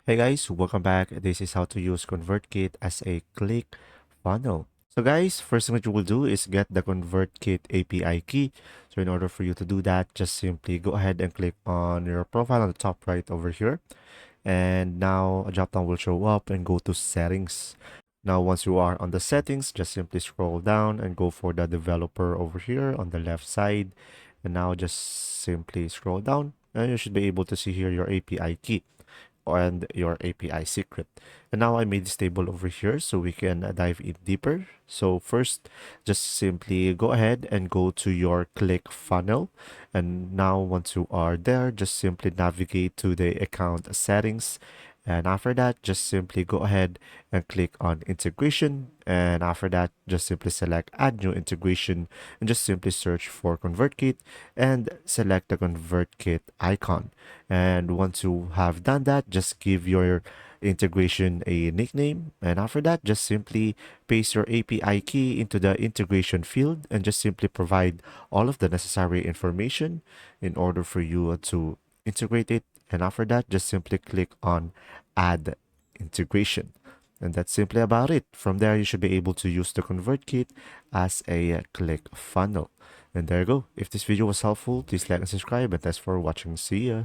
Hey guys, welcome back. This is how to use ConvertKit as a click funnel. So guys, first thing that you will do is get the ConvertKit API key. So in order for you to do that, just simply go ahead and click on your profile on the top right over here. And now a drop down will show up and go to settings. Now, once you are on the settings, just simply scroll down and go for the developer over here on the left side. And now just simply scroll down and you should be able to see here your API key and your API secret. And now I made this table over here so we can dive in deeper. So first, just simply go ahead and go to your click funnel. And now once you are there, just simply navigate to the account settings. And after that, just simply go ahead and click on integration. And after that, just simply select add new integration and just simply search for ConvertKit and select the ConvertKit icon. And once you have done that, just give your integration a nickname. And after that, just simply paste your API key into the integration field and just simply provide all of the necessary information in order for you to integrate it. And after that, just simply click on add integration. And that's simply about it. From there, you should be able to use the ConvertKit as a click funnel. And there you go. If this video was helpful, please like and subscribe. And thanks for watching. See ya.